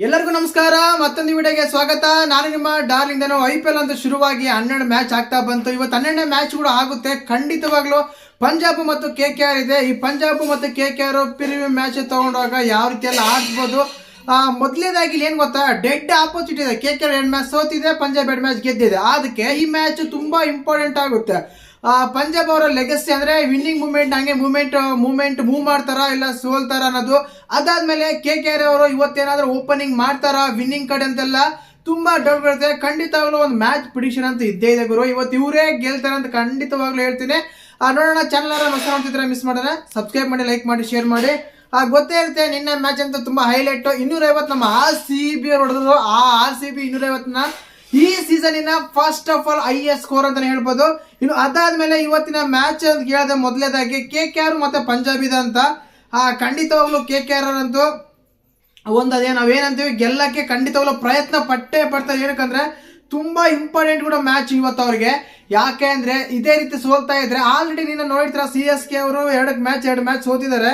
ಎಲ್ಲರಿಗೂ ನಮಸ್ಕಾರ. ಮತ್ತೊಂದು ವಿಡಿಯೋಗೆ ಸ್ವಾಗತ. ನಾನು ನಿಮ್ಮ ಡಾರ್ಲಿಂಗ್ ಧನು. IPL ಅಂತ ಶುರುವಾಗಿ 12 ಮ್ಯಾಚ್ ಆಗ್ತಾ ಬಂತು. ಇವತ್ತು 12ನೇ ಮ್ಯಾಚ್ ಕೂಡ ಆಗುತ್ತೆ. ಖಂಡಿತವಾಗ್ಲೂ ಪಂಜಾಬ್ ಮತ್ತು KKR ಇದೆ. ಈ ಪಂಜಾಬ್ ಮತ್ತು KKR ಪ್ರಿವ್ಯೂ ಮ್ಯಾಚ್ ತಗೊಂಡಾಗ ಯಾವ ರೀತಿಯಲ್ಲಿ ಆಡ್ಬೋದು. ಮೊದಲನೇದಾಗಿ ಏನ್ ಗೊತ್ತಾ, ಡೆಡ್ ಆಪೋಸಿಟ್ ಇದೆ. KKR 2 ಮ್ಯಾಚ್ ಸೋತಿದೆ, ಪಂಜಾಬ್ 2 ಮ್ಯಾಚ್ ಗೆದ್ದಿದೆ. ಅದಕ್ಕೆ ಈ ಮ್ಯಾಚ್ ತುಂಬಾ ಇಂಪಾರ್ಟೆಂಟ್ ಆಗುತ್ತೆ. ಪಂಜಾಬ್ ಅವರ ಲೆಗಸಿ ಅಂದ್ರೆ ವಿನ್ನಿಂಗ್ ಮೂವ್ಮೆಂಟ್, ಹಂಗೆ ಮೂವ್ ಮಾಡ್ತಾರ ಇಲ್ಲ ಸೋಲ್ತಾರ ಅನ್ನೋದು. ಅದಾದ್ಮೇಲೆ KKR ಅವರು ಇವತ್ತೇನಾದ್ರೂ ಓಪನಿಂಗ್ ಮಾಡ್ತಾರ ವಿನ್ನಿಂಗ್ ಕಡೆ ಅಂತೆಲ್ಲ ತುಂಬಾ ಡೌಟ್ ಇರುತ್ತೆ. ಖಂಡಿತವಾಗ್ಲೂ ಒಂದು ಮ್ಯಾಚ್ ಪ್ರಿಡಿಕ್ಷನ್ ಅಂತ ಇದ್ದೇ ಇದೆ ಗುರು. ಇವತ್ತು ಇವರೇ ಗೆಲ್ತಾರೆ ಅಂತ ಖಂಡಿತವಾಗ್ಲೂ ಹೇಳ್ತೀನಿ. ನೋಡೋಣ. ಚಾನಲ್ ಹೊಸ ನೋಡ್ತಿದ್ರೆ ಮಿಸ್ ಮಾಡೋಣ, ಸಬ್ಸ್ಕ್ರೈಬ್ ಮಾಡಿ, ಲೈಕ್ ಮಾಡಿ, ಶೇರ್ ಮಾಡಿ. ಗೊತ್ತೇ ಇರುತ್ತೆ ನಿನ್ನೆ ಮ್ಯಾಚ್ ಅಂತ ತುಂಬಾ ಹೈಲೈಟ್. 250 ನಮ್ಮ RCB ಅವರು ಹೊಡೆದ್ರು. ಆ RCB 250ನ ಈ ಸೀಸನಿನ first of all highest score ಅಂತಾನೆ ಹೇಳ್ಬೋದು. ಇನ್ನು ಅದಾದ್ಮೇಲೆ ಇವತ್ತಿನ ಮ್ಯಾಚ್ ಅಂತ ಕೇಳಿದ್ರೆ ಮೊದಲೇದಾಗಿ KKR ಮತ್ತೆ ಪಂಜಾಬ್ ಇದೆ ಅಂತ. ಖಂಡಿತವಾಗ್ಲೂ KKR ಅಂತೂ ನಾವೇನಂತೀವಿ ಗೆಲ್ಲಕ್ಕೆ ಖಂಡಿತವಾಗ್ಲೂ ಪ್ರಯತ್ನ ಪಟ್ಟೇ ಪಡ್ತಾರೆ. ಏನಕ್ಕಂದ್ರೆ ತುಂಬಾ ಇಂಪಾರ್ಟೆಂಟ್ ಕೂಡ ಮ್ಯಾಚ್ ಇವತ್ತು ಅವ್ರಿಗೆ. ಯಾಕೆ ಅಂದ್ರೆ ಇದೇ ರೀತಿ ಸೋಲ್ತಾ ಇದ್ರೆ ಆಲ್ರೆಡಿ ನೀನು ನೋಡ್ತೀರಾ CSK ಅವರು 2 ಮ್ಯಾಚ್ ಸೋತಿದ್ದಾರೆ.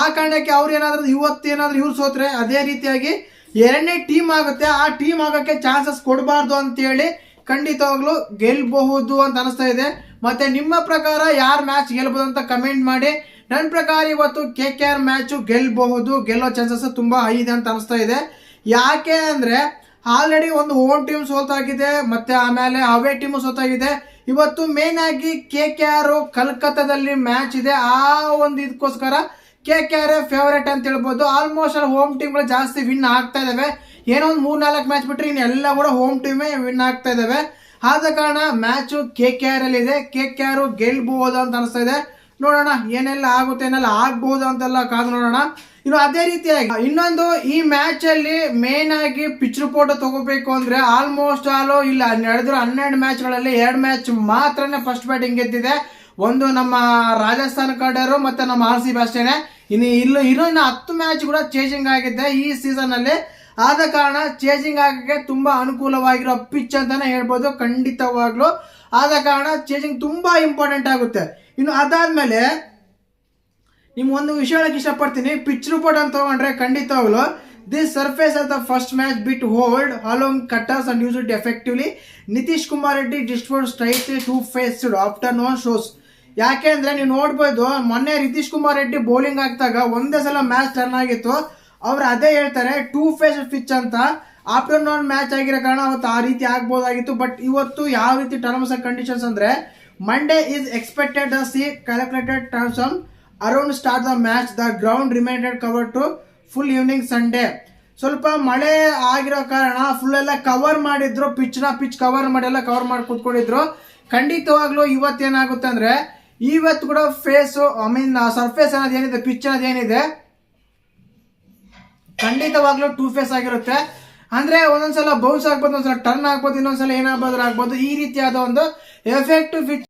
ಆ ಕಾರಣಕ್ಕೆ ಅವ್ರು ಇವತ್ತೇನಾದ್ರೂ ಇವ್ರು ಸೋತ್ರೆ ಅದೇ ರೀತಿಯಾಗಿ 2ನೇ ಟೀಮ್ ಆಗುತ್ತೆ. ಆ ಟೀಮ್ ಆಗೋಕ್ಕೆ ಚಾನ್ಸಸ್ ಕೊಡಬಾರ್ದು ಅಂತೇಳಿ ಖಂಡಿತವಾಗ್ಲೂ ಗೆಲ್ಬಹುದು ಅಂತ ಅನಿಸ್ತಾ ಇದೆ. ಮತ್ತೆ ನಿಮ್ಮ ಪ್ರಕಾರ ಯಾರು ಮ್ಯಾಚ್ ಗೆಲ್ಬಹುದು ಅಂತ ಕಮೆಂಟ್ ಮಾಡಿ. ನನ್ನ ಪ್ರಕಾರ ಇವತ್ತು KKR ಮ್ಯಾಚ್ ಗೆಲ್ಲೋ ಚಾನ್ಸಸ್ ತುಂಬಾ ಹೈ ಇದೆ ಅಂತ ಅನಿಸ್ತಾ ಇದೆ. ಯಾಕೆ ಅಂದ್ರೆ ಆಲ್ರೆಡಿ ಒಂದು ಹೋಮ್ ಟೀಮ್ ಸೋತಾಗಿದೆ, ಮತ್ತೆ ಆಮೇಲೆ ಅವೇ ಟೀಮ್ ಸೋತಾಗಿದೆ. ಇವತ್ತು ಮೇನ್ ಆಗಿ KKR ಕಲ್ಕತ್ತಾದಲ್ಲಿ ಮ್ಯಾಚ್ ಇದೆ. ಆ ಒಂದು ಇದಕ್ಕೋಸ್ಕರ KKR ಫೇವರೇಟ್ ಅಂತ ಹೇಳ್ಬೋದು. ಆಲ್ಮೋಸ್ಟ್ ಹೋಮ್ ಟೀಮ್ಗಳು ಜಾಸ್ತಿ ವಿನ್ ಆಗ್ತಾ ಇದಾವೆ. ಏನೋ ಒಂದು 3-4 ಮ್ಯಾಚ್ ಬಿಟ್ಟರೆ ಇನ್ನೆಲ್ಲ ಕೂಡ ಹೋಮ್ ಟೀಮೇ ವಿನ್ ಆಗ್ತಾ ಇದಾವೆ. ಆದ ಕಾರಣ ಮ್ಯಾಚ್ KKR ಅಲ್ಲಿ ಇದೆ. KKR ಗೆಲ್ಬಹುದು ಅಂತ ಅನಿಸ್ತಾ ಇದೆ. ನೋಡೋಣ ಏನೆಲ್ಲ ಆಗುತ್ತೆ, ಏನೆಲ್ಲ ಆಗ್ಬಹುದು ಅಂತೆಲ್ಲ ಕಾದು ನೋಡೋಣ. ಇನ್ನು ಅದೇ ರೀತಿಯಾಗಿ ಇನ್ನೊಂದು, ಈ ಮ್ಯಾಚ್ ಅಲ್ಲಿ ಮೇನ್ ಆಗಿ ಪಿಚ್ ರಿಪೋರ್ಟ್ ತಗೋಬೇಕು ಅಂದ್ರೆ ಆಲ್ಮೋಸ್ಟ್ ಇಲ್ಲ ನಡೆದಿರೋ 12 ಮ್ಯಾಚ್ಗಳಲ್ಲಿ 2 ಮ್ಯಾಚ್ ಮಾತ್ರನೇ ಫಸ್ಟ್ ಬ್ಯಾಟಿಂಗ್ ಗೆದ್ದಿದೆ. ಒಂದು ನಮ್ಮ ರಾಜಸ್ಥಾನ್ ಕಡೆಯವರು ಮತ್ತೆ ನಮ್ಮ RCB ಅಷ್ಟೇನೆ. ಇನ್ನು 10 ಮ್ಯಾಚ್ ಕೂಡ ಚೇಂಜಿಂಗ್ ಆಗಿದೆ ಈ ಸೀಸನ್ ಅಲ್ಲಿ. ಆದ ಕಾರಣ ಚೇಂಜಿಂಗ್ ಆಗಕ್ಕೆ ತುಂಬಾ ಅನುಕೂಲವಾಗಿರೋ ಪಿಚ್ ಅಂತಾನೆ ಹೇಳ್ಬೋದು ಖಂಡಿತವಾಗ್ಲು. ಆದ ಕಾರಣ ಚೇಂಜಿಂಗ್ ತುಂಬಾ ಇಂಪಾರ್ಟೆಂಟ್ ಆಗುತ್ತೆ. ಇನ್ನು ಅದಾದ್ಮೇಲೆ ನಿಮ್ಗೆ ಒಂದು ವಿಷಯ ಹೇಳಕ್ ಇಷ್ಟಪಡ್ತೀನಿ. ಪಿಚ್ ರಿಪೋರ್ಟ್ ಅಂತ ತಗೊಂಡ್ರೆ ಖಂಡಿತವಾಗ್ಲು this surface of the first match bit hold along cutters and use it effectively. Nitish Kumar Reddy distribute straightly to faced after no shows. ಯಾಕೆ ಅಂದ್ರೆ ನೀವು ನೋಡ್ಬೋದು, ಮೊನ್ನೆ ನಿತೀಶ್ ಕುಮಾರ್ ರೆಡ್ಡಿ ಬೌಲಿಂಗ್ ಆಗ್ತಾಗ ಒಂದೇ ಸಲ ಮ್ಯಾಚ್ ಟರ್ನ್ ಆಗಿತ್ತು. ಅವ್ರು ಅದೇ ಹೇಳ್ತಾರೆ 2 ಫೇಸ್ ಪಿಚ್ ಅಂತ. ಆಫ್ಟರ್ನೂನ್ ಮ್ಯಾಚ್ ಆಗಿರೋ ಕಾರಣ ಅವತ್ತು ಆ ರೀತಿ ಆಗ್ಬೋದಾಗಿತ್ತು. ಬಟ್ ಇವತ್ತು ಯಾವ ರೀತಿ ಟರ್ಮ್ಸ್ ಅಂಡ್ ಕಂಡೀಷನ್ಸ್ ಅಂದ್ರೆ Monday is expected the see calculated terms around start the match. The ground reminded cover to full evening Sunday. ಸ್ವಲ್ಪ ಮಳೆ ಆಗಿರೋ ಕಾರಣ ಫುಲ್ ಎಲ್ಲ ಕವರ್ ಮಾಡಿದ್ರು. ಪಿಚ್ ಕವರ್ ಮಾಡಿ ಕೂತ್ಕೊಂಡಿದ್ರು. ಖಂಡಿತವಾಗ್ಲೂ ಇವತ್ತೇನಾಗುತ್ತೆ ಅಂದ್ರೆ ಇವತ್ತು ಕೂಡ ಸರ್ಫೇಸ್ ಅನ್ನೋದೇನಿದೆ, ಪಿಚ್ ಅನ್ನೋದೇನಿದೆ ಖಂಡಿತವಾಗ್ಲೂ 2 ಫೇಸ್ ಆಗಿರುತ್ತೆ. ಅಂದ್ರೆ ಒಂದೊಂದ್ಸಲ ಬೌನ್ಸ್ ಆಗ್ಬೋದು, ಒಂದ್ಸಲ ಟರ್ನ್ ಆಗ್ಬೋದು, ಇನ್ನೊಂದ್ಸಲ ಏನಾಗ್ಬೋದು. ಈ ರೀತಿಯಾದ ಒಂದು ಎಫೆಕ್ಟಿವ್ ಪಿಚ್